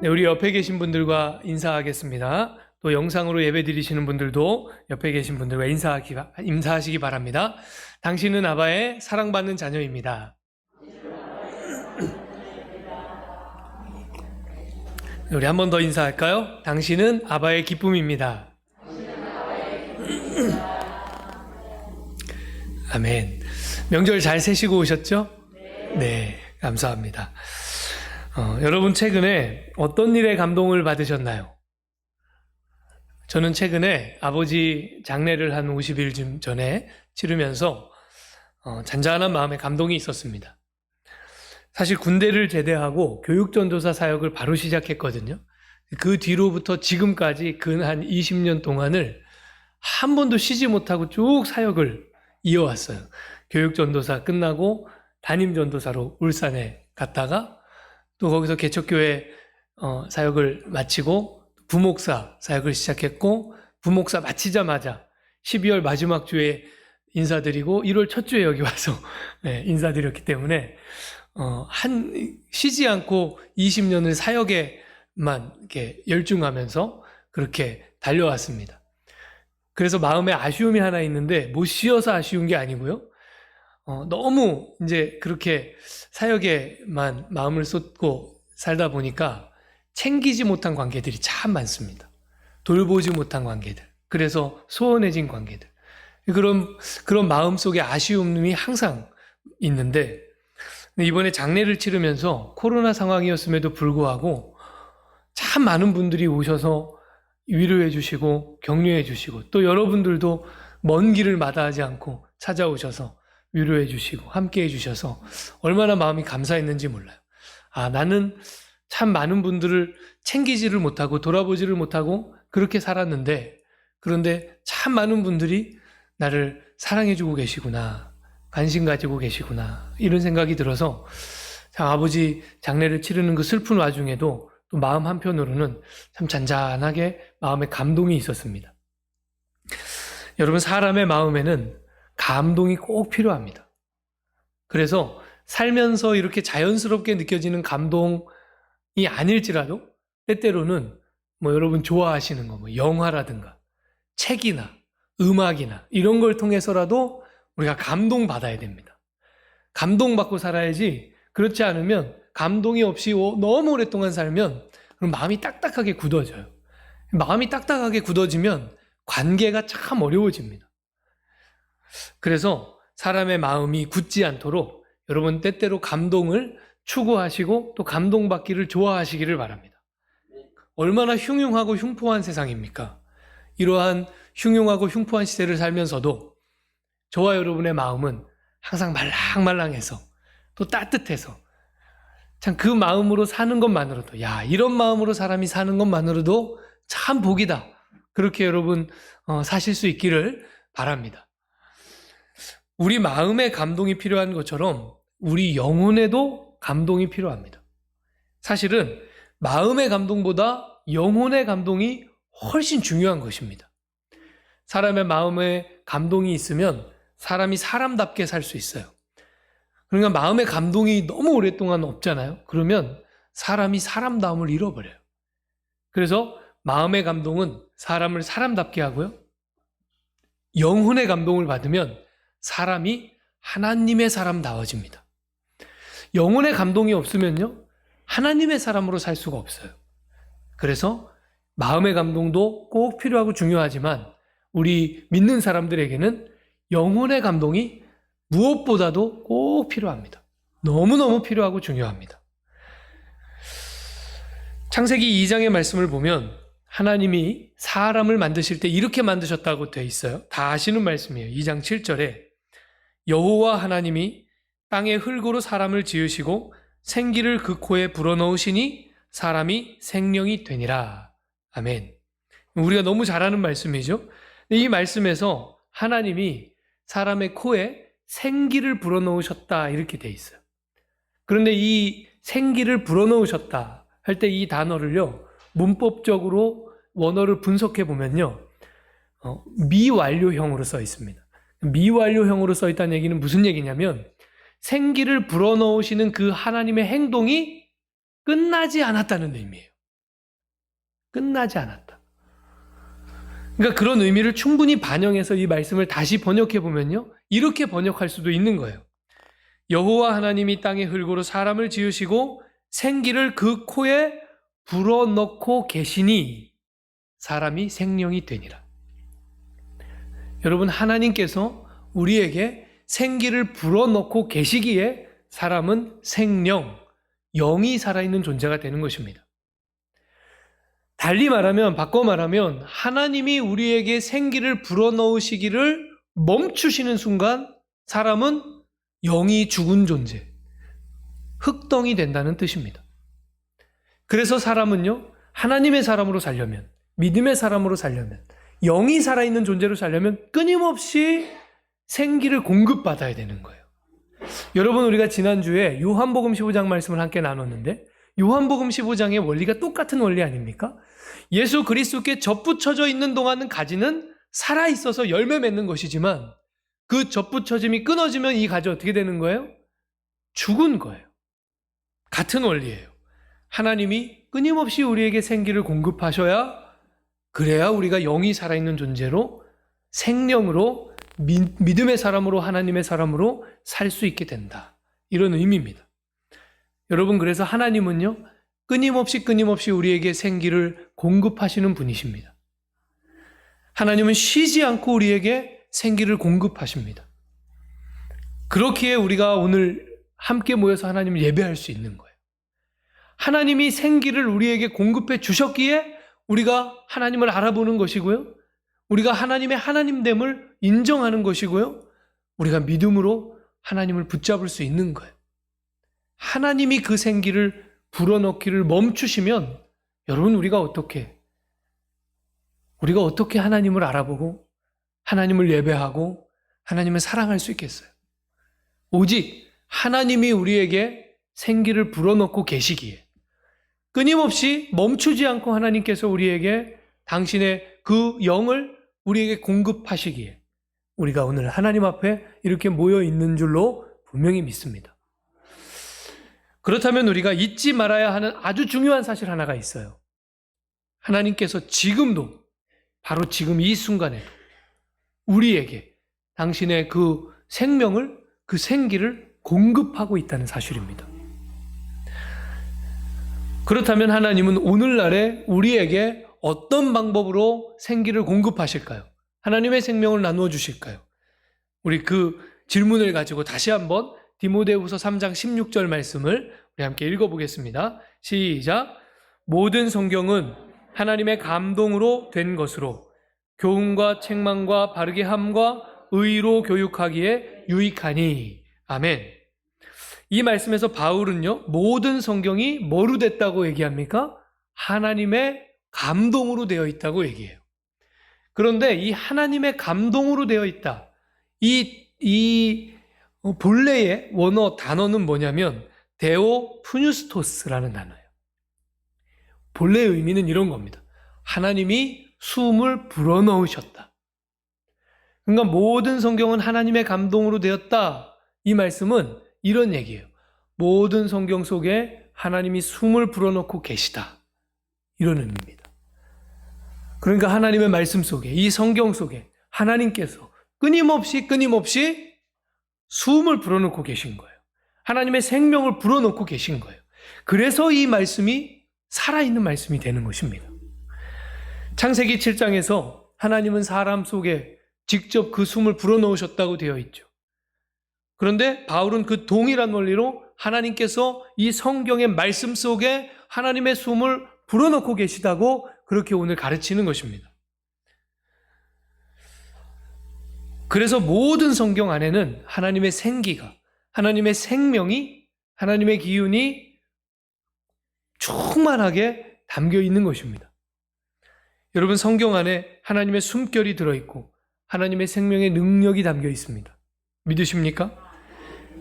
네, 우리 옆에 계신 분들과 인사하겠습니다. 또 영상으로 예배 드리시는 분들도 옆에 계신 분들과 인사하시기 바랍니다. 당신은 아바의 사랑받는 자녀입니다. 우리 한 번 더 인사할까요? 당신은 아바의 기쁨입니다. 아멘. 명절 잘 새시고 오셨죠? 네, 감사합니다. 여러분 최근에 어떤 일에 감동을 받으셨나요? 저는 최근에 아버지 장례를 한 50일 전에 치르면서 잔잔한 마음에 감동이 있었습니다. 사실 군대를 제대하고 교육전도사 사역을 바로 시작했거든요. 그 뒤로부터 지금까지 근 한 20년 동안을 한 번도 쉬지 못하고 쭉 사역을 이어왔어요. 교육전도사 끝나고 담임전도사로 울산에 갔다가 또 거기서 개척교회 사역을 마치고 부목사 사역을 시작했고, 부목사 마치자마자 12월 마지막 주에 인사드리고 1월 첫 주에 여기 와서 인사드렸기 때문에 쉬지 않고 20년을 사역에만 이렇게 열중하면서 그렇게 달려왔습니다. 그래서 마음에 아쉬움이 하나 있는데 못 쉬어서 아쉬운 게 아니고요. 너무 이제 그렇게 사역에만 마음을 쏟고 살다 보니까 챙기지 못한 관계들이 참 많습니다. 돌보지 못한 관계들. 그래서 소원해진 관계들. 그런 마음속에 아쉬움이 항상 있는데, 이번에 장례를 치르면서 코로나 상황이었음에도 불구하고 참 많은 분들이 오셔서 위로해 주시고 격려해 주시고, 또 여러분들도 먼 길을 마다하지 않고 찾아오셔서 위로해 주시고 함께 해 주셔서 얼마나 마음이 감사했는지 몰라요. 나는 참 많은 분들을 챙기지를 못하고 돌아보지를 못하고 그렇게 살았는데, 그런데 참 많은 분들이 나를 사랑해주고 계시구나, 관심 가지고 계시구나, 이런 생각이 들어서 참 아버지 장례를 치르는 그 슬픈 와중에도 또 마음 한편으로는 참 잔잔하게 마음에 감동이 있었습니다. 여러분, 사람의 마음에는 감동이 꼭 필요합니다. 그래서 살면서 이렇게 자연스럽게 느껴지는 감동이 아닐지라도 때때로는 여러분 좋아하시는 거, 영화라든가 책이나 음악이나 이런 걸 통해서라도 우리가 감동받아야 됩니다. 감동받고 살아야지, 그렇지 않으면 감동이 없이 너무 오랫동안 살면 그럼 마음이 딱딱하게 굳어져요. 마음이 딱딱하게 굳어지면 관계가 참 어려워집니다. 그래서 사람의 마음이 굳지 않도록 여러분 때때로 감동을 추구하시고 또 감동받기를 좋아하시기를 바랍니다. 얼마나 흉흉하고 흉포한 세상입니까? 이러한 흉흉하고 흉포한 시대를 살면서도 저와 여러분의 마음은 항상 말랑말랑해서 또 따뜻해서 참 그 마음으로 사는 것만으로도, 이런 마음으로 사람이 사는 것만으로도 참 복이다, 그렇게 여러분 사실 수 있기를 바랍니다. 우리 마음에 감동이 필요한 것처럼 우리 영혼에도 감동이 필요합니다. 사실은 마음의 감동보다 영혼의 감동이 훨씬 중요한 것입니다. 사람의 마음에 감동이 있으면 사람이 사람답게 살 수 있어요. 그러니까 마음의 감동이 너무 오랫동안 없잖아요. 그러면 사람이 사람다움을 잃어버려요. 그래서 마음의 감동은 사람을 사람답게 하고요, 영혼의 감동을 받으면 사람이 하나님의 사람다워집니다. 영혼의 감동이 없으면요, 하나님의 사람으로 살 수가 없어요. 그래서 마음의 감동도 꼭 필요하고 중요하지만 우리 믿는 사람들에게는 영혼의 감동이 무엇보다도 꼭 필요합니다. 너무너무 필요하고 중요합니다. 창세기 2장의 말씀을 보면 하나님이 사람을 만드실 때 이렇게 만드셨다고 되어 있어요. 다 아시는 말씀이에요. 2장 7절에 여호와 하나님이 땅의 흙으로 사람을 지으시고 생기를 그 코에 불어넣으시니 사람이 생명이 되니라. 아멘. 우리가 너무 잘 아는 말씀이죠. 이 말씀에서 하나님이 사람의 코에 생기를 불어넣으셨다, 이렇게 돼 있어요. 그런데 이 생기를 불어넣으셨다 할 때 이 단어를요, 문법적으로 원어를 분석해 보면요, 미완료형으로 써 있습니다. 미완료형으로 써 있다는 얘기는 무슨 얘기냐면 생기를 불어넣으시는 그 하나님의 행동이 끝나지 않았다는 의미예요. 끝나지 않았다. 그러니까 그런 의미를 충분히 반영해서 이 말씀을 다시 번역해 보면요, 이렇게 번역할 수도 있는 거예요. 여호와 하나님이 땅의 흙으로 사람을 지으시고 생기를 그 코에 불어넣고 계시니 사람이 생명이 되니라. 여러분, 하나님께서 우리에게 생기를 불어넣고 계시기에 사람은 생명, 영이 살아있는 존재가 되는 것입니다. 달리 말하면, 바꿔 말하면 하나님이 우리에게 생기를 불어넣으시기를 멈추시는 순간 사람은 영이 죽은 존재, 흙덩이 된다는 뜻입니다. 그래서 사람은요, 하나님의 사람으로 살려면, 믿음의 사람으로 살려면, 영이 살아있는 존재로 살려면 끊임없이 생기를 공급받아야 되는 거예요. 여러분, 우리가 지난주에 요한복음 15장 말씀을 함께 나눴는데, 요한복음 15장의 원리가 똑같은 원리 아닙니까? 예수 그리스도께 접붙여져 있는 동안은 가지는 살아있어서 열매 맺는 것이지만 그 접붙여짐이 끊어지면 이 가지 어떻게 되는 거예요? 죽은 거예요. 같은 원리예요. 하나님이 끊임없이 우리에게 생기를 공급하셔야, 그래야 우리가 영이 살아있는 존재로, 생명으로, 믿음의 사람으로, 하나님의 사람으로 살 수 있게 된다. 이런 의미입니다. 여러분, 그래서 하나님은요, 끊임없이 우리에게 생기를 공급하시는 분이십니다. 하나님은 쉬지 않고 우리에게 생기를 공급하십니다. 그렇기에 우리가 오늘 함께 모여서 하나님을 예배할 수 있는 거예요. 하나님이 생기를 우리에게 공급해 주셨기에 우리가 하나님을 알아보는 것이고요, 우리가 하나님의 하나님됨을 인정하는 것이고요, 우리가 믿음으로 하나님을 붙잡을 수 있는 거예요. 하나님이 그 생기를 불어넣기를 멈추시면 여러분, 우리가 어떻게 하나님을 알아보고 하나님을 예배하고 하나님을 사랑할 수 있겠어요? 오직 하나님이 우리에게 생기를 불어넣고 계시기에, 끊임없이 멈추지 않고 하나님께서 우리에게 당신의 그 영을 우리에게 공급하시기에 우리가 오늘 하나님 앞에 이렇게 모여 있는 줄로 분명히 믿습니다. 그렇다면 우리가 잊지 말아야 하는 아주 중요한 사실 하나가 있어요. 하나님께서 지금도, 바로 지금 이 순간에도 우리에게 당신의 그 생명을, 그 생기를 공급하고 있다는 사실입니다. 그렇다면 하나님은 오늘날에 우리에게 어떤 방법으로 생기를 공급하실까요? 하나님의 생명을 나누어 주실까요? 우리 그 질문을 가지고 다시 한번 디모데후서 3장 16절 말씀을 우리 함께 읽어보겠습니다. 시작. 모든 성경은 하나님의 감동으로 된 것으로 교훈과 책망과 바르게 함과 의로 교육하기에 유익하니. 아멘. 이 말씀에서 바울은요, 모든 성경이 뭐로 됐다고 얘기합니까? 하나님의 감동으로 되어 있다고 얘기해요. 그런데 이 하나님의 감동으로 되어 있다, 이 본래의 원어 단어는 뭐냐면 데오 푸뉴스토스라는 단어예요. 본래의 의미는 이런 겁니다. 하나님이 숨을 불어넣으셨다. 그러니까 모든 성경은 하나님의 감동으로 되었다. 이 말씀은 이런 얘기예요. 모든 성경 속에 하나님이 숨을 불어넣고 계시다. 이런 의미입니다. 그러니까 하나님의 말씀 속에, 이 성경 속에 하나님께서 끊임없이 숨을 불어넣고 계신 거예요. 하나님의 생명을 불어넣고 계신 거예요. 그래서 이 말씀이 살아있는 말씀이 되는 것입니다. 창세기 7장에서 하나님은 사람 속에 직접 그 숨을 불어넣으셨다고 되어 있죠. 그런데 바울은 그 동일한 원리로 하나님께서 이 성경의 말씀 속에 하나님의 숨을 불어넣고 계시다고 그렇게 오늘 가르치는 것입니다. 그래서 모든 성경 안에는 하나님의 생기가, 하나님의 생명이, 하나님의 기운이 충만하게 담겨 있는 것입니다. 여러분, 성경 안에 하나님의 숨결이 들어있고 하나님의 생명의 능력이 담겨 있습니다. 믿으십니까?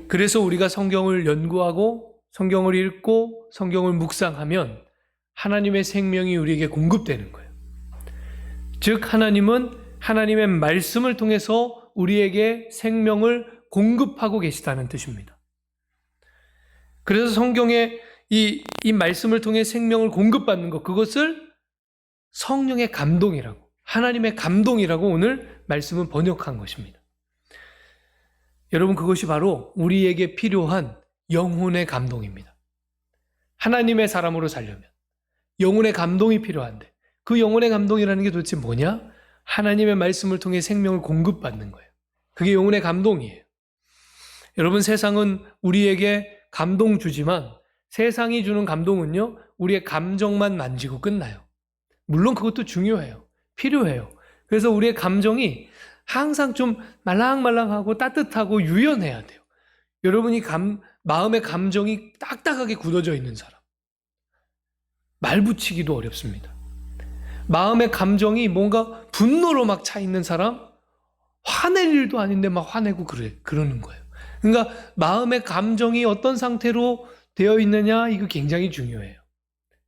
그래서 우리가 성경을 연구하고 성경을 읽고 성경을 묵상하면 하나님의 생명이 우리에게 공급되는 거예요. 즉, 하나님은 하나님의 말씀을 통해서 우리에게 생명을 공급하고 계시다는 뜻입니다. 그래서 성경의 이 말씀을 통해 생명을 공급받는 것, 그것을 성령의 감동이라고, 하나님의 감동이라고 오늘 말씀은 번역한 것입니다. 여러분, 그것이 바로 우리에게 필요한 영혼의 감동입니다. 하나님의 사람으로 살려면 영혼의 감동이 필요한데, 그 영혼의 감동이라는 게 도대체 뭐냐? 하나님의 말씀을 통해 생명을 공급받는 거예요. 그게 영혼의 감동이에요. 여러분, 세상은 우리에게 감동 주지만 세상이 주는 감동은요, 우리의 감정만 만지고 끝나요. 물론 그것도 중요해요. 필요해요. 그래서 우리의 감정이 항상 좀 말랑말랑하고 따뜻하고 유연해야 돼요. 여러분이 마음의 감정이 딱딱하게 굳어져 있는 사람, 말 붙이기도 어렵습니다. 마음의 감정이 뭔가 분노로 막 차 있는 사람, 화낼 일도 아닌데 막 화내고 그러는 거예요. 그러니까 마음의 감정이 어떤 상태로 되어 있느냐, 이거 굉장히 중요해요.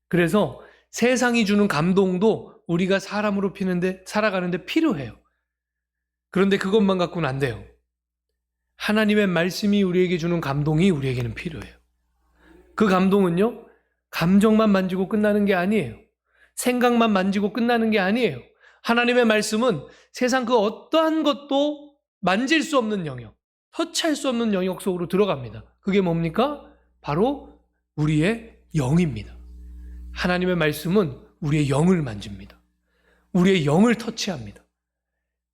그래서 세상이 주는 감동도 우리가 사람으로 살아가는데 필요해요. 그런데 그것만 갖고는 안 돼요. 하나님의 말씀이 우리에게 주는 감동이 우리에게는 필요해요. 그 감동은요, 감정만 만지고 끝나는 게 아니에요. 생각만 만지고 끝나는 게 아니에요. 하나님의 말씀은 세상 그 어떠한 것도 만질 수 없는 영역, 터치할 수 없는 영역 속으로 들어갑니다. 그게 뭡니까? 바로 우리의 영입니다. 하나님의 말씀은 우리의 영을 만집니다. 우리의 영을 터치합니다.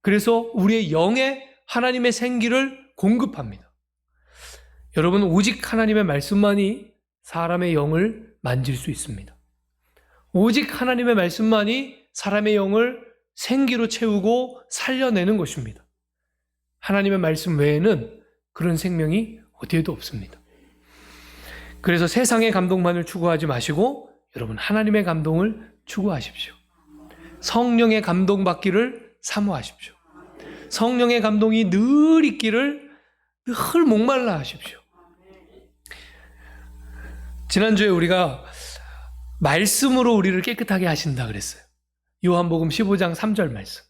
그래서 우리의 영에 하나님의 생기를 공급합니다. 여러분, 오직 하나님의 말씀만이 사람의 영을 만질 수 있습니다. 오직 하나님의 말씀만이 사람의 영을 생기로 채우고 살려내는 것입니다. 하나님의 말씀 외에는 그런 생명이 어디에도 없습니다. 그래서 세상의 감동만을 추구하지 마시고 여러분, 하나님의 감동을 추구하십시오. 성령의 감동받기를 사모하십시오. 성령의 감동이 늘 있기를 늘 목말라 하십시오. 지난주에 우리가 말씀으로 우리를 깨끗하게 하신다 그랬어요. 요한복음 15장 3절 말씀.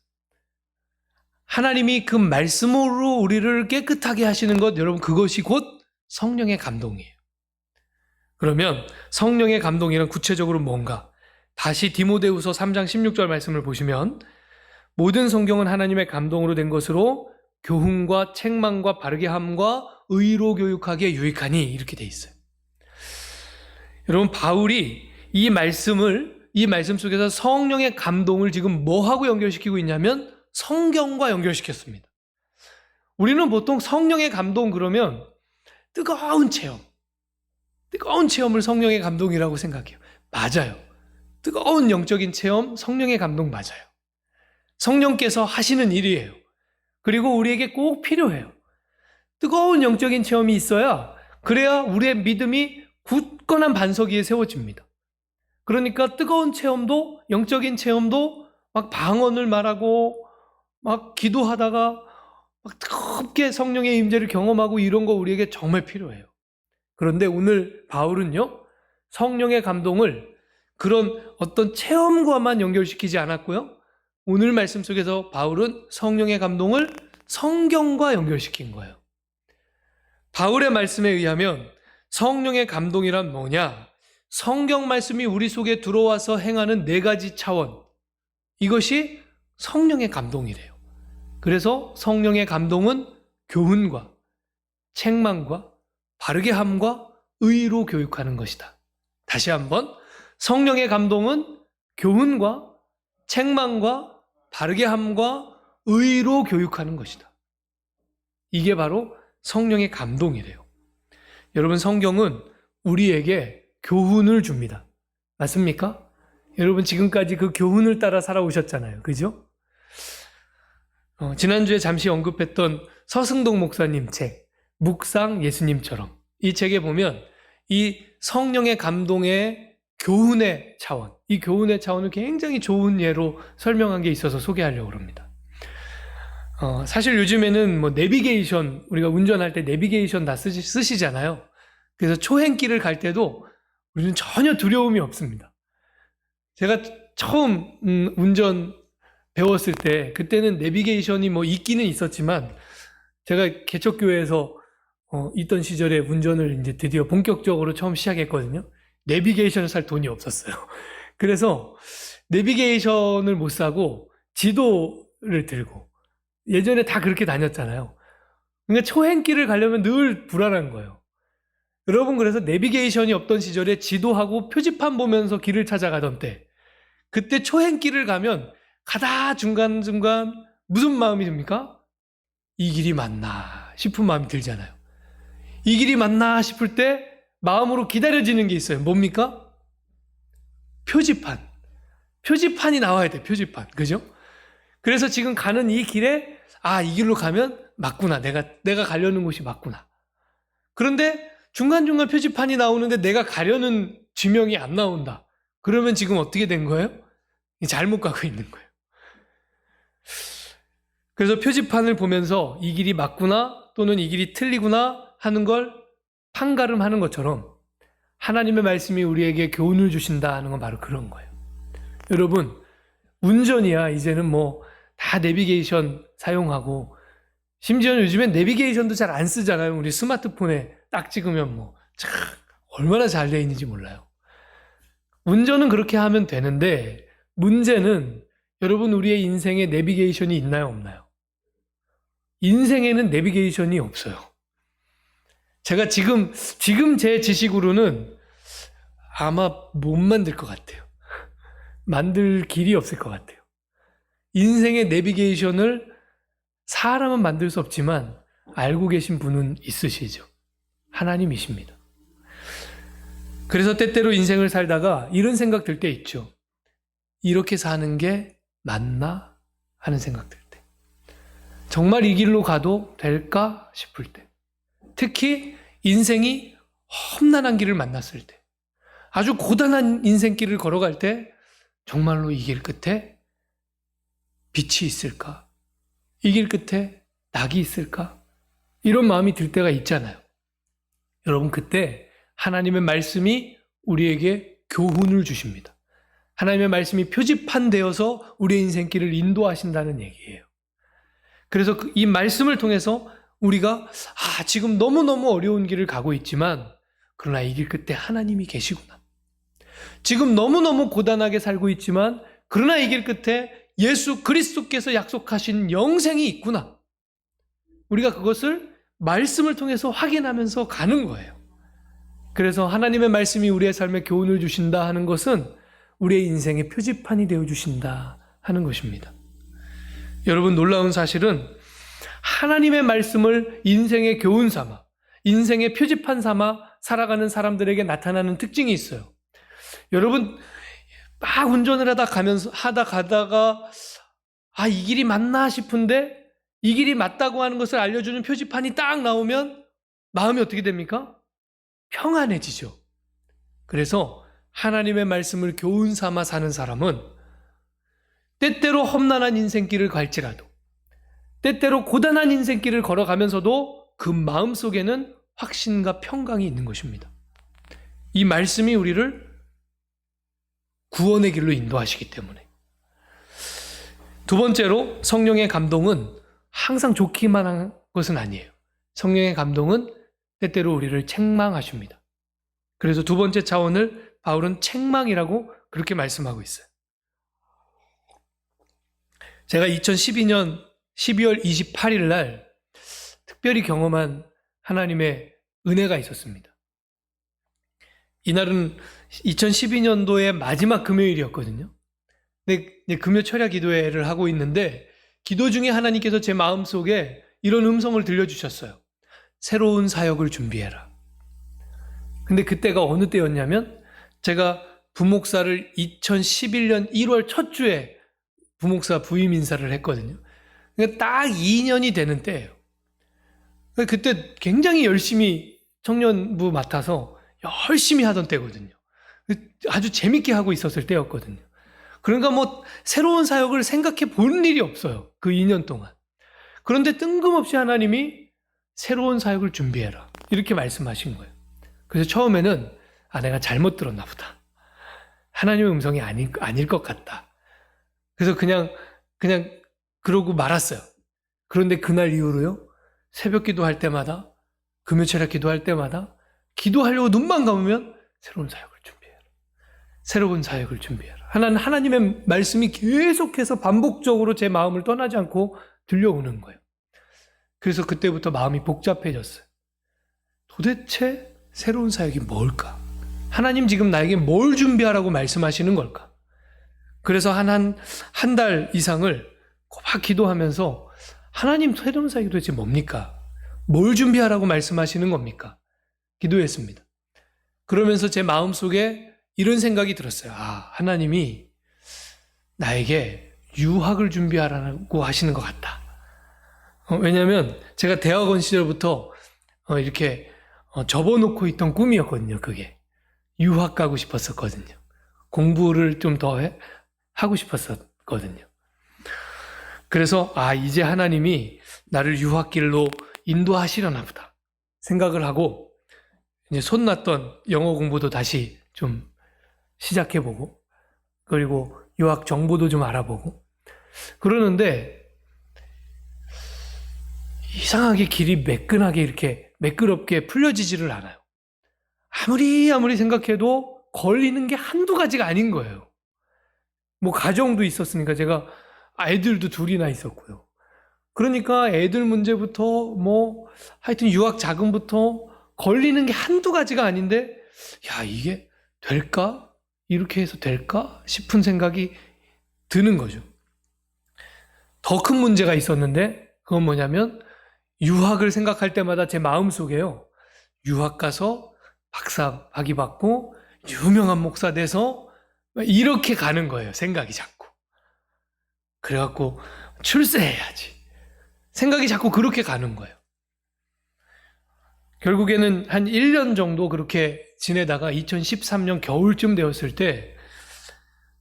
하나님이 그 말씀으로 우리를 깨끗하게 하시는 것, 여러분, 그것이 곧 성령의 감동이에요. 그러면 성령의 감동이란 구체적으로 뭔가? 다시 디모데후서 3장 16절 말씀을 보시면 모든 성경은 하나님의 감동으로 된 것으로 교훈과 책망과 바르게 함과 의로 교육하기에 유익하니, 이렇게 돼 있어요. 여러분, 바울이 이 말씀 속에서 성령의 감동을 지금 뭐하고 연결시키고 있냐면 성경과 연결시켰습니다. 우리는 보통 성령의 감동 그러면 뜨거운 체험을 성령의 감동이라고 생각해요. 맞아요. 뜨거운 영적인 체험, 성령의 감동 맞아요. 성령께서 하시는 일이에요. 그리고 우리에게 꼭 필요해요. 뜨거운 영적인 체험이 있어야, 그래야 우리의 믿음이 굳건한 반석 위에 세워집니다. 그러니까 뜨거운 체험도, 영적인 체험도 막 방언을 말하고 막 기도하다가 막 뜨겁게 성령의 임재를 경험하고 이런 거 우리에게 정말 필요해요. 그런데 오늘 바울은요, 성령의 감동을 그런 어떤 체험과만 연결시키지 않았고요, 오늘 말씀 속에서 바울은 성령의 감동을 성경과 연결시킨 거예요. 바울의 말씀에 의하면 성령의 감동이란 뭐냐? 성경 말씀이 우리 속에 들어와서 행하는 4가지 차원, 이것이 성령의 감동이래요. 그래서 성령의 감동은 교훈과 책망과 바르게 함과 의로 교육하는 것이다. 다시 한번, 성령의 감동은 교훈과 책망과 바르게 함과 의로 교육하는 것이다. 이게 바로 성령의 감동이래요. 여러분, 성경은 우리에게 교훈을 줍니다. 맞습니까? 여러분, 지금까지 그 교훈을 따라 살아오셨잖아요. 그죠? 지난주에 잠시 언급했던 서승동 목사님 책, 묵상 예수님처럼, 이 책에 보면 이 성령의 감동의 교훈의 차원, 이 교훈의 차원을 굉장히 좋은 예로 설명한 게 있어서 소개하려고 합니다. 사실 요즘에는 뭐 내비게이션, 우리가 운전할 때 내비게이션 다 쓰시잖아요. 그래서 초행길을 갈 때도 우리는 전혀 두려움이 없습니다. 제가 처음 운전 배웠을 때, 그때는 내비게이션이 뭐 있기는 있었지만, 제가 개척교회에서 있던 시절에 운전을 이제 드디어 본격적으로 처음 시작했거든요. 내비게이션을 살 돈이 없었어요. 그래서 내비게이션을 못 사고 지도를 들고 예전에 다 그렇게 다녔잖아요. 그러니까 초행길을 가려면 늘 불안한 거예요. 여러분, 그래서 내비게이션이 없던 시절에 지도하고 표지판 보면서 길을 찾아가던 때, 그때 초행길을 가면 가다 중간중간 무슨 마음이 듭니까? 이 길이 맞나 싶은 마음이 들잖아요. 이 길이 맞나 싶을 때 마음으로 기다려지는 게 있어요. 뭡니까? 표지판. 표지판이 나와야 돼, 표지판. 그죠? 그래서 지금 가는 이 길에, 아, 이 길로 가면 맞구나. 내가 가려는 곳이 맞구나. 그런데 중간중간 표지판이 나오는데 내가 가려는 지명이 안 나온다. 그러면 지금 어떻게 된 거예요? 잘못 가고 있는 거예요. 그래서 표지판을 보면서 이 길이 맞구나 또는 이 길이 틀리구나 하는 걸 판가름하는 것처럼 하나님의 말씀이 우리에게 교훈을 주신다 하는 건 바로 그런 거예요. 여러분, 운전이야 이제는 뭐 다 내비게이션 사용하고, 심지어는 요즘엔 내비게이션도 잘 안 쓰잖아요. 우리 스마트폰에 딱 찍으면 뭐 참 얼마나 잘 돼 있는지 몰라요. 운전은 그렇게 하면 되는데 문제는, 여러분, 우리의 인생에 내비게이션이 있나요, 없나요? 인생에는 내비게이션이 없어요. 제가 지금 제 지식으로는 아마 못 만들 것 같아요. 만들 길이 없을 것 같아요. 인생의 내비게이션을 사람은 만들 수 없지만 알고 계신 분은 있으시죠. 하나님이십니다. 그래서 때때로 인생을 살다가 이런 생각 들 때 있죠. 이렇게 사는 게 맞나 하는 생각 들 때, 정말 이 길로 가도 될까 싶을 때, 특히 인생이 험난한 길을 만났을 때, 아주 고단한 인생길을 걸어갈 때 정말로 이 길 끝에 빛이 있을까? 이 길 끝에 낙이 있을까? 이런 마음이 들 때가 있잖아요. 여러분, 그때 하나님의 말씀이 우리에게 교훈을 주십니다. 하나님의 말씀이 표지판 되어서 우리의 인생길을 인도하신다는 얘기예요. 그래서 이 말씀을 통해서 우리가 지금 너무너무 어려운 길을 가고 있지만 그러나 이 길 끝에 하나님이 계시구나. 지금 너무너무 고단하게 살고 있지만 그러나 이 길 끝에 예수 그리스도께서 약속하신 영생이 있구나. 우리가 그것을 말씀을 통해서 확인하면서 가는 거예요. 그래서 하나님의 말씀이 우리의 삶에 교훈을 주신다 하는 것은 우리의 인생의 표지판이 되어주신다 하는 것입니다. 여러분, 놀라운 사실은 하나님의 말씀을 인생의 교훈 삼아, 인생의 표지판 삼아 살아가는 사람들에게 나타나는 특징이 있어요. 여러분, 막 운전을 하다 가다가 이 길이 맞나 싶은데 이 길이 맞다고 하는 것을 알려주는 표지판이 딱 나오면 마음이 어떻게 됩니까? 평안해지죠. 그래서 하나님의 말씀을 교훈 삼아 사는 사람은 때때로 험난한 인생길을 갈지라도, 때때로 고단한 인생길을 걸어가면서도 그 마음속에는 확신과 평강이 있는 것입니다. 이 말씀이 우리를 구원의 길로 인도하시기 때문에. 두 번째로, 성령의 감동은 항상 좋기만 한 것은 아니에요. 성령의 감동은 때때로 우리를 책망하십니다. 그래서 두 번째 차원을 바울은 책망이라고 그렇게 말씀하고 있어요. 제가 2012년 12월 28일 날 특별히 경험한 하나님의 은혜가 있었습니다. 이날은 2012년도의 마지막 금요일이었거든요. 근데 금요 철야 기도회를 하고 있는데 기도 중에 하나님께서 제 마음속에 이런 음성을 들려주셨어요. 새로운 사역을 준비해라. 근데 그때가 어느 때였냐면 제가 부목사를 2011년 1월 첫 주에 부목사 부임 인사를 했거든요. 그러니까 딱 2년이 되는 때예요. 그때 굉장히 열심히 청년부 맡아서 열심히 하던 때거든요. 아주 재밌게 하고 있었을 때였거든요. 그러니까 뭐 새로운 사역을 생각해 본 일이 없어요. 그 2년 동안. 그런데 뜬금없이 하나님이 새로운 사역을 준비해라. 이렇게 말씀하신 거예요. 그래서 처음에는 내가 잘못 들었나 보다. 하나님의 음성이 아닐 것 같다. 그래서 그냥 그러고 말았어요. 그런데 그날 이후로요, 새벽 기도할 때마다, 금요 철야 기도할 때마다 기도하려고 눈만 감으면 새로운 사역을 준비해라. 새로운 사역을 준비해라. 하나님의 말씀이 계속해서 반복적으로 제 마음을 떠나지 않고 들려오는 거예요. 그래서 그때부터 마음이 복잡해졌어요. 도대체 새로운 사역이 뭘까? 하나님 지금 나에게 뭘 준비하라고 말씀하시는 걸까? 그래서 한 달 이상을 막 기도하면서 하나님 새로운 사역이 도대체 뭡니까? 뭘 준비하라고 말씀하시는 겁니까? 기도했습니다. 그러면서 제 마음속에 이런 생각이 들었어요. 하나님이 나에게 유학을 준비하라고 하시는 것 같다. 왜냐하면 제가 대학원 시절부터 이렇게 접어놓고 있던 꿈이었거든요. 그게 유학 가고 싶었었거든요. 공부를 좀 더 하고 싶었었거든요. 그래서 이제 하나님이 나를 유학길로 인도하시려나 보다 생각을 하고 이제 손났던 영어 공부도 다시 좀 시작해보고 그리고 유학 정보도 좀 알아보고 그러는데 이상하게 길이 매끈하게 이렇게 매끄럽게 풀려지지를 않아요. 아무리 생각해도 걸리는 게 한두 가지가 아닌 거예요. 뭐 가정도 있었으니까 제가 아이들도 둘이나 있었고요. 그러니까 애들 문제부터 하여튼 유학 자금부터 걸리는 게 한두 가지가 아닌데 이게 될까? 이렇게 해서 될까? 싶은 생각이 드는 거죠. 더 큰 문제가 있었는데 그건 뭐냐면 유학을 생각할 때마다 제 마음속에요. 유학 가서 박사 학위 받고 유명한 목사 돼서 이렇게 가는 거예요. 생각이 자꾸. 그래갖고 출세해야지. 생각이 자꾸 그렇게 가는 거예요. 결국에는 한 1년 정도 그렇게 지내다가 2013년 겨울쯤 되었을 때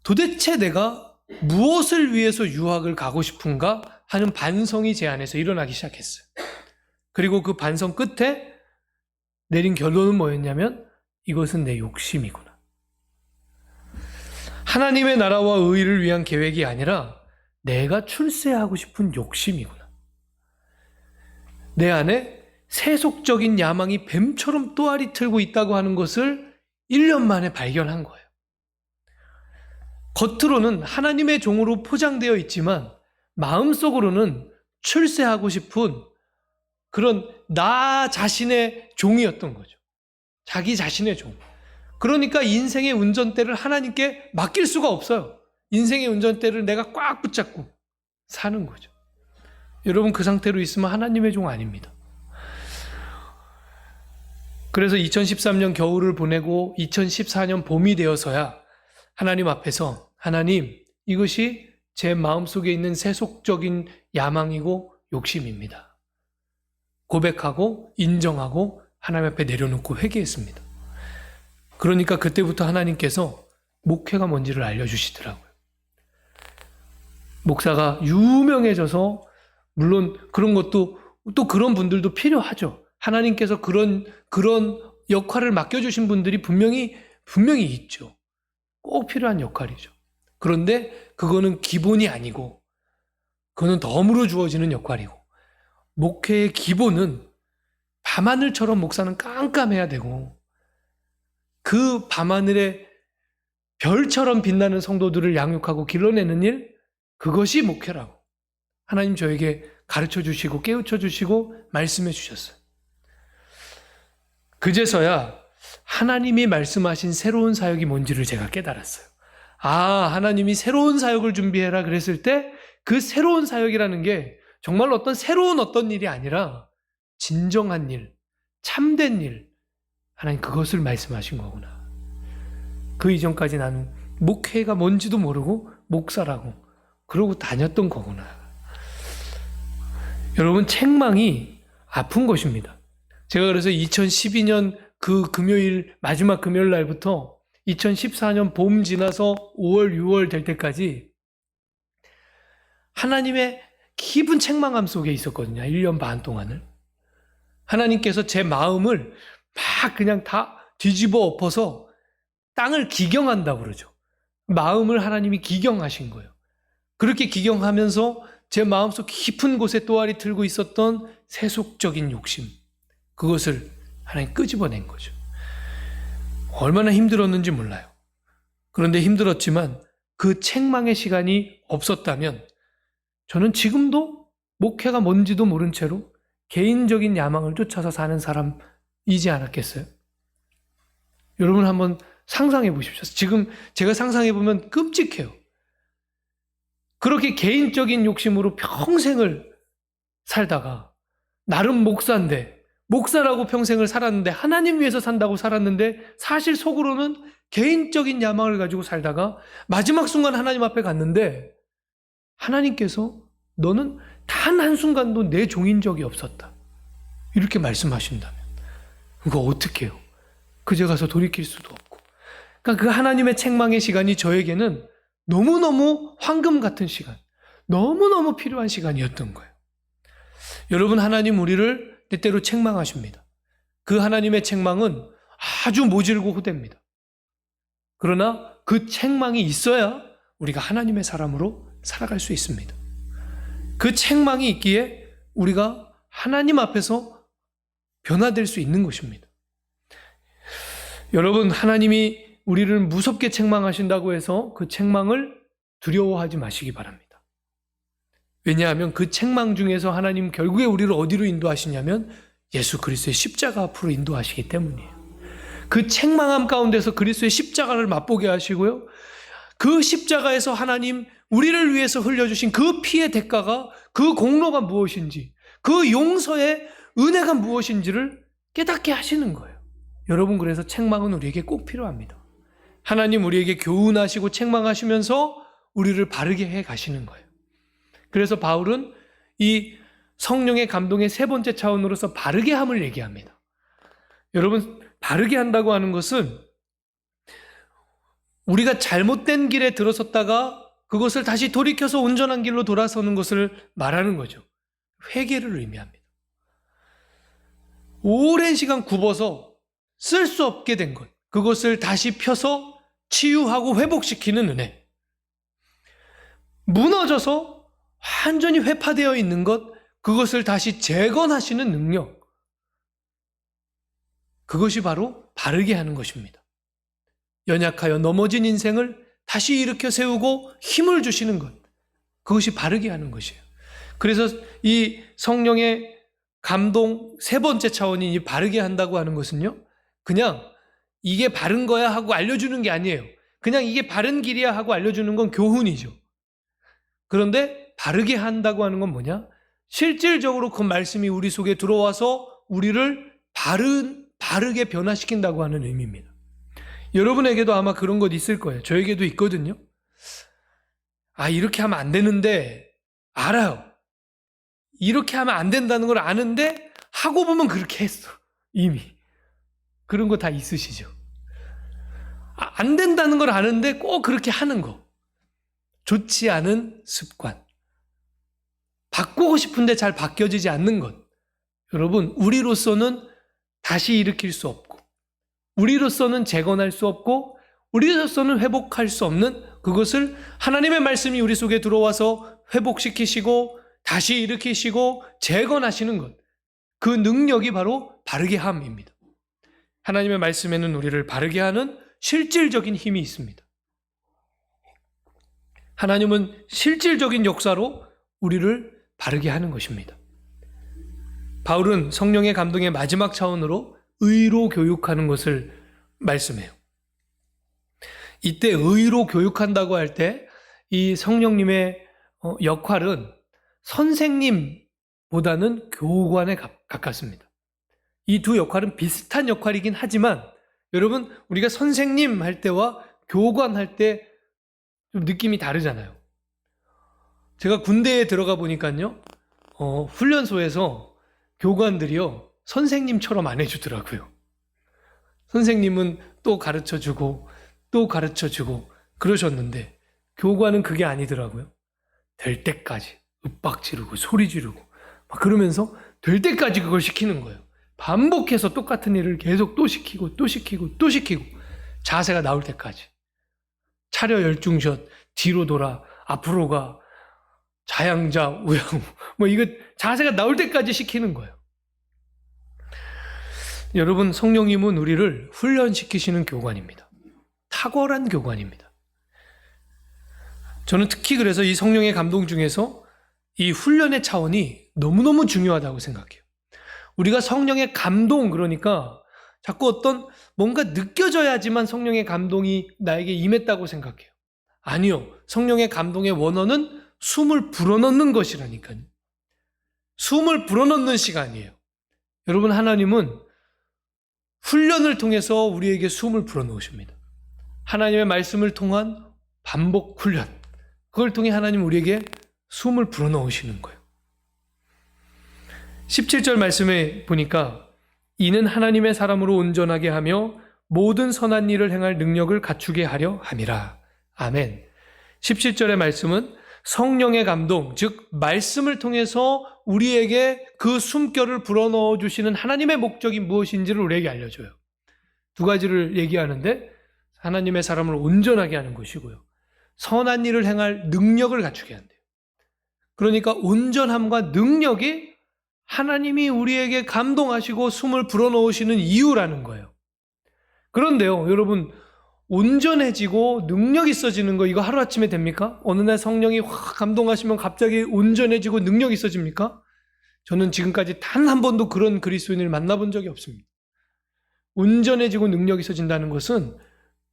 도대체 내가 무엇을 위해서 유학을 가고 싶은가 하는 반성이 제 안에서 일어나기 시작했어요. 그리고 그 반성 끝에 내린 결론은 뭐였냐면 이것은 내 욕심이구나. 하나님의 나라와 의를 위한 계획이 아니라 내가 출세하고 싶은 욕심이구나. 내 안에 세속적인 야망이 뱀처럼 또아리 틀고 있다고 하는 것을 1년 만에 발견한 거예요. 겉으로는 하나님의 종으로 포장되어 있지만 마음속으로는 출세하고 싶은 그런 나 자신의 종이었던 거죠. 자기 자신의 종. 그러니까 인생의 운전대를 하나님께 맡길 수가 없어요. 인생의 운전대를 내가 꽉 붙잡고 사는 거죠. 여러분 그 상태로 있으면 하나님의 종 아닙니다. 그래서 2013년 겨울을 보내고 2014년 봄이 되어서야 하나님 앞에서 하나님 이것이 제 마음속에 있는 세속적인 야망이고 욕심입니다. 고백하고 인정하고 하나님 앞에 내려놓고 회개했습니다. 그러니까 그때부터 하나님께서 목회가 뭔지를 알려주시더라고요. 목사가 유명해져서 물론 그런 것도 또 그런 분들도 필요하죠. 하나님께서 그런 역할을 맡겨주신 분들이 분명히 있죠. 꼭 필요한 역할이죠. 그런데 그거는 기본이 아니고 그거는 덤으로 주어지는 역할이고 목회의 기본은 밤하늘처럼 목사는 깜깜해야 되고 그 밤하늘의 별처럼 빛나는 성도들을 양육하고 길러내는 일 그것이 목회라고 하나님 저에게 가르쳐 주시고 깨우쳐 주시고 말씀해 주셨어요. 그제서야 하나님이 말씀하신 새로운 사역이 뭔지를 제가 깨달았어요. 하나님이 새로운 사역을 준비해라 그랬을 때 그 새로운 사역이라는 게 정말 어떤 일이 아니라 진정한 일, 참된 일, 하나님 그것을 말씀하신 거구나. 그 이전까지 나는 목회가 뭔지도 모르고 목사라고 그러고 다녔던 거구나. 여러분 책망이 아픈 것입니다. 제가 그래서 2012년 그 금요일 마지막 금요일 날부터 2014년 봄 지나서 5월 6월 될 때까지 하나님의 깊은 책망함 속에 있었거든요. 1년 반 동안을. 하나님께서 제 마음을 막 그냥 다 뒤집어 엎어서 땅을 기경한다고 그러죠. 마음을 하나님이 기경하신 거예요. 그렇게 기경하면서 제 마음속 깊은 곳에 또아리 틀고 있었던 세속적인 욕심, 그것을 하나님 끄집어낸 거죠. 얼마나 힘들었는지 몰라요. 그런데 힘들었지만 그 책망의 시간이 없었다면 저는 지금도 목회가 뭔지도 모른 채로 개인적인 야망을 쫓아서 사는 사람이지 않았겠어요? 여러분 한번 상상해 보십시오. 지금 제가 상상해 보면 끔찍해요. 그렇게 개인적인 욕심으로 평생을 살다가 나름 목사인데, 목사라고 평생을 살았는데, 하나님 위해서 산다고 살았는데 사실 속으로는 개인적인 야망을 가지고 살다가 마지막 순간 하나님 앞에 갔는데 하나님께서 너는 단 한순간도 내 종인 적이 없었다, 이렇게 말씀하신다면 그거 어떻게 해요? 그제 가서 돌이킬 수도 없고. 그러니까 그 하나님의 책망의 시간이 저에게는 너무너무 황금 같은 시간, 너무너무 필요한 시간이었던 거예요. 여러분, 하나님 우리를 때때로 책망하십니다. 그 하나님의 책망은 아주 모질고 호됩니다. 그러나 그 책망이 있어야 우리가 하나님의 사람으로 살아갈 수 있습니다. 그 책망이 있기에 우리가 하나님 앞에서 변화될 수 있는 것입니다. 여러분, 하나님이 우리를 무섭게 책망하신다고 해서 그 책망을 두려워하지 마시기 바랍니다. 왜냐하면 그 책망 중에서 하나님 결국에 우리를 어디로 인도하시냐면 예수 그리스도의 십자가 앞으로 인도하시기 때문이에요. 그 책망함 가운데서 그리스도의 십자가를 맛보게 하시고요, 그 십자가에서 하나님 우리를 위해서 흘려주신 그 피의 대가가, 그 공로가 무엇인지, 그 용서의 은혜가 무엇인지를 깨닫게 하시는 거예요. 여러분, 그래서 책망은 우리에게 꼭 필요합니다. 하나님 우리에게 교훈하시고 책망하시면서 우리를 바르게 해 가시는 거예요. 그래서 바울은 이 성령의 감동의 세 번째 차원으로서 바르게 함을 얘기합니다. 여러분, 바르게 한다고 하는 것은 우리가 잘못된 길에 들어섰다가 그것을 다시 돌이켜서 온전한 길로 돌아서는 것을 말하는 거죠. 회개를 의미합니다. 오랜 시간 굽어서 쓸 수 없게 된 것, 그것을 다시 펴서 치유하고 회복시키는 은혜. 무너져서 완전히 회파되어 있는 것, 그것을 다시 재건하시는 능력. 그것이 바로 바르게 하는 것입니다. 연약하여 넘어진 인생을 다시 일으켜 세우고 힘을 주시는 것, 그것이 바르게 하는 것이에요. 그래서 이 성령의 감동 세 번째 차원이 이 바르게 한다고 하는 것은요, 그냥 이게 바른 거야 하고 알려주는 게 아니에요. 그냥 이게 바른 길이야 하고 알려주는 건 교훈이죠. 그런데 바르게 한다고 하는 건 뭐냐? 실질적으로 그 말씀이 우리 속에 들어와서 우리를 바르게 변화시킨다고 하는 의미입니다. 여러분에게도 아마 그런 것 있을 거예요. 저에게도 있거든요. 이렇게 하면 안 되는데 알아요. 이렇게 하면 안 된다는 걸 아는데 하고 보면 그렇게 했어, 이미. 그런 거 다 있으시죠? 안 된다는 걸 아는데 꼭 그렇게 하는 거. 좋지 않은 습관. 바꾸고 싶은데 잘 바뀌어지지 않는 것. 여러분, 우리로서는 다시 일으킬 수 없고, 우리로서는 재건할 수 없고, 우리로서는 회복할 수 없는 그것을 하나님의 말씀이 우리 속에 들어와서 회복시키시고 다시 일으키시고 재건하시는 것, 그 능력이 바로 바르게 함입니다. 하나님의 말씀에는 우리를 바르게 하는 실질적인 힘이 있습니다. 하나님은 실질적인 역사로 우리를 바르게 하는 것입니다. 바울은 성령의 감동의 마지막 차원으로 의로 교육하는 것을 말씀해요. 이때 의로 교육한다고 할 때 이 성령님의 역할은 선생님보다는 교관에 가깝습니다. 이 두 역할은 비슷한 역할이긴 하지만 여러분, 우리가 선생님 할 때와 교관 할 때 좀 느낌이 다르잖아요. 제가 군대에 들어가 보니까요, 훈련소에서 교관들이요, 선생님처럼 안 해주더라고요. 선생님은 또 가르쳐주고 또 가르쳐주고 그러셨는데 교관은 그게 아니더라고요. 될 때까지 윽박 지르고 소리 지르고 막 그러면서 될 때까지 그걸 시키는 거예요. 반복해서 똑같은 일을 계속 또 시키고 또 시키고 또 시키고, 자세가 나올 때까지. 차려 열중샷, 뒤로 돌아, 앞으로 가, 자양자, 우양, 이거 자세가 나올 때까지 시키는 거예요. 여러분, 성령님은 우리를 훈련시키시는 교관입니다. 탁월한 교관입니다. 저는 특히 그래서 이 성령의 감동 중에서 이 훈련의 차원이 너무너무 중요하다고 생각해요. 우리가 성령의 감동, 그러니까 자꾸 어떤 뭔가 느껴져야지만 성령의 감동이 나에게 임했다고 생각해요. 아니요. 성령의 감동의 원어는 숨을 불어넣는 것이라니까요. 숨을 불어넣는 시간이에요. 여러분, 하나님은 훈련을 통해서 우리에게 숨을 불어넣으십니다. 하나님의 말씀을 통한 반복 훈련, 그걸 통해 하나님 우리에게 숨을 불어넣으시는 거예요. 17절 말씀에 보니까 이는 하나님의 사람으로 온전하게 하며 모든 선한 일을 행할 능력을 갖추게 하려 함이라. 아멘. 17절의 말씀은 성령의 감동, 즉 말씀을 통해서 우리에게 그 숨결을 불어넣어 주시는 하나님의 목적이 무엇인지를 우리에게 알려줘요. 두 가지를 얘기하는데 하나님의 사람을 온전하게 하는 것이고요. 선한 일을 행할 능력을 갖추게 한대요. 그러니까 온전함과 능력이 하나님이 우리에게 감동하시고 숨을 불어넣으시는 이유라는 거예요. 그런데요, 여러분, 온전해지고 능력 있어지는 거 이거 하루아침에 됩니까? 어느 날 성령이 확 감동하시면 갑자기 온전해지고 능력 있어집니까? 저는 지금까지 단 한 번도 그런 그리스도인을 만나본 적이 없습니다. 온전해지고 능력 있어진다는 것은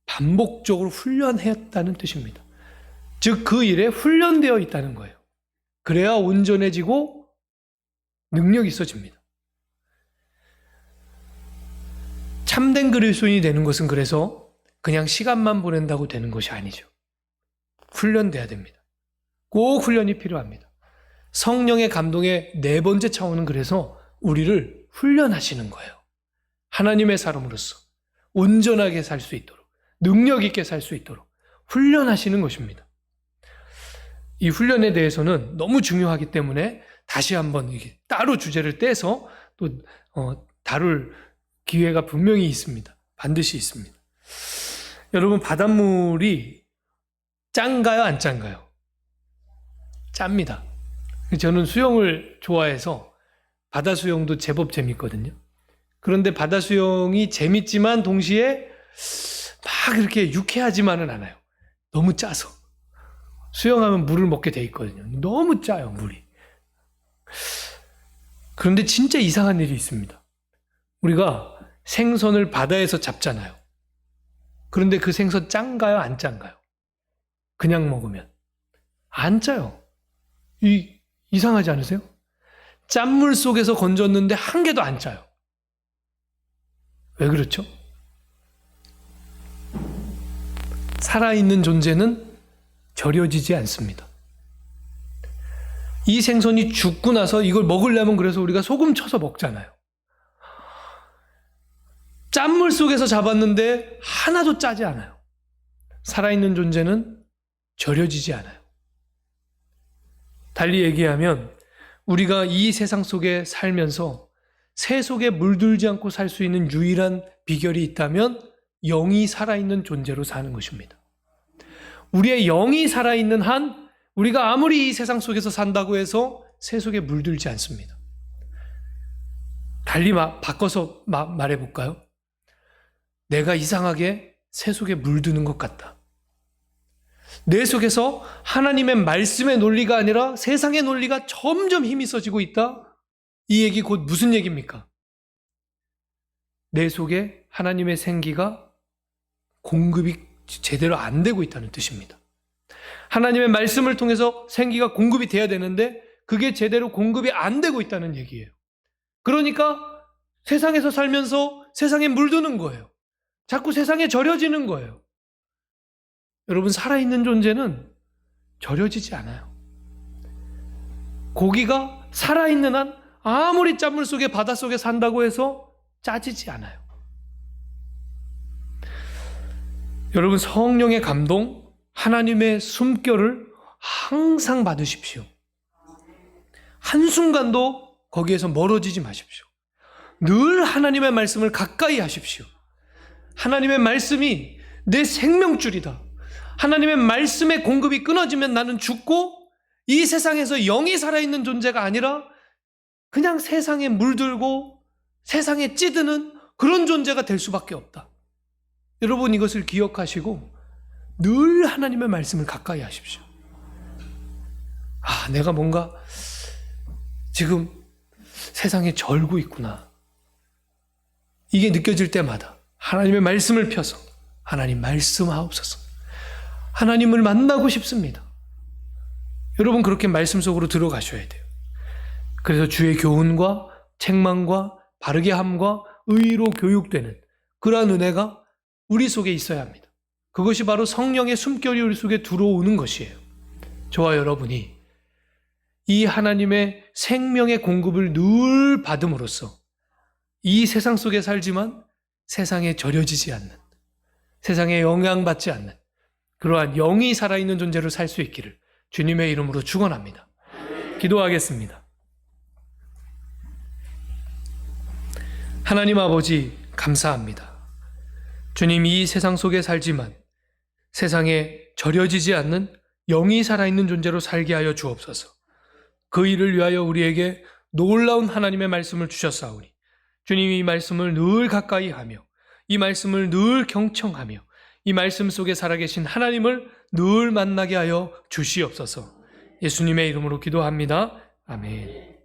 반복적으로 훈련했다는 뜻입니다. 즉 그 일에 훈련되어 있다는 거예요. 그래야 온전해지고 능력이 있어집니다. 참된 그리스도인이 되는 것은 그래서 그냥 시간만 보낸다고 되는 것이 아니죠. 훈련돼야 됩니다. 꼭 훈련이 필요합니다. 성령의 감동의 네 번째 차원은 그래서 우리를 훈련하시는 거예요. 하나님의 사람으로서 온전하게 살 수 있도록, 능력 있게 살 수 있도록 훈련하시는 것입니다. 이 훈련에 대해서는 너무 중요하기 때문에 다시 한번 따로 주제를 떼서 또 다룰 기회가 분명히 있습니다. 반드시 있습니다. 여러분, 바닷물이 짠가요, 안 짠가요? 짭니다. 저는 수영을 좋아해서 바다 수영도 제법 재밌거든요. 그런데 바다 수영이 재밌지만 동시에 막 이렇게 유쾌하지만은 않아요. 너무 짜서. 수영하면 물을 먹게 돼 있거든요. 너무 짜요, 물이. 그런데 진짜 이상한 일이 있습니다. 우리가 생선을 바다에서 잡잖아요. 그런데 그 생선 짠가요, 안 짠가요? 그냥 먹으면 안 짜요. 이상하지 않으세요? 짠물 속에서 건졌는데 한 개도 안 짜요. 왜 그렇죠? 살아있는 존재는 절여지지 않습니다. 이 생선이 죽고 나서 이걸 먹으려면 그래서 우리가 소금 쳐서 먹잖아요. 짠물 속에서 잡았는데 하나도 짜지 않아요. 살아있는 존재는 절여지지 않아요. 달리 얘기하면 우리가 이 세상 속에 살면서 새 속에 물들지 않고 살 수 있는 유일한 비결이 있다면 영이 살아있는 존재로 사는 것입니다. 우리의 영이 살아있는 한 우리가 아무리 이 세상 속에서 산다고 해서 새 속에 물들지 않습니다. 달리 바꿔서 말해볼까요? 내가 이상하게 새 속에 물드는 것 같다. 내 속에서 하나님의 말씀의 논리가 아니라 세상의 논리가 점점 힘이 써지고 있다. 이 얘기 곧 무슨 얘기입니까? 내 속에 하나님의 생기가 공급이 제대로 안 되고 있다는 뜻입니다. 하나님의 말씀을 통해서 생기가 공급이 돼야 되는데 그게 제대로 공급이 안 되고 있다는 얘기예요. 그러니까 세상에서 살면서 세상에 물드는 거예요. 자꾸 세상에 절여지는 거예요. 여러분, 살아있는 존재는 절여지지 않아요. 고기가 살아있는 한 아무리 짠물 속에 바다 속에 산다고 해서 짜지지 않아요. 여러분, 성령의 감동, 하나님의 숨결을 항상 받으십시오. 한순간도 거기에서 멀어지지 마십시오. 늘 하나님의 말씀을 가까이 하십시오. 하나님의 말씀이 내 생명줄이다. 하나님의 말씀의 공급이 끊어지면 나는 죽고 이 세상에서 영이 살아있는 존재가 아니라 그냥 세상에 물들고 세상에 찌드는 그런 존재가 될 수밖에 없다. 여러분 이것을 기억하시고 늘 하나님의 말씀을 가까이 하십시오. 내가 뭔가 지금 세상에 절고 있구나. 이게 느껴질 때마다 하나님의 말씀을 펴서 하나님 말씀하옵소서. 하나님을 만나고 싶습니다. 여러분 그렇게 말씀 속으로 들어가셔야 돼요. 그래서 주의 교훈과 책망과 바르게 함과 의로 교육되는 그러한 은혜가 우리 속에 있어야 합니다. 그것이 바로 성령의 숨결이 우리 속에 들어오는 것이에요. 저와 여러분이 이 하나님의 생명의 공급을 늘 받음으로써 이 세상 속에 살지만 세상에 절여지지 않는, 세상에 영향받지 않는 그러한 영이 살아있는 존재로 살 수 있기를 주님의 이름으로 축원합니다. 기도하겠습니다. 하나님 아버지 감사합니다. 주님 이 세상 속에 살지만 세상에 절여지지 않는 영이 살아있는 존재로 살게 하여 주옵소서. 그 일을 위하여 우리에게 놀라운 하나님의 말씀을 주셨사오니 주님 이 말씀을 늘 가까이 하며 이 말씀을 늘 경청하며 이 말씀 속에 살아계신 하나님을 늘 만나게 하여 주시옵소서. 예수님의 이름으로 기도합니다. 아멘.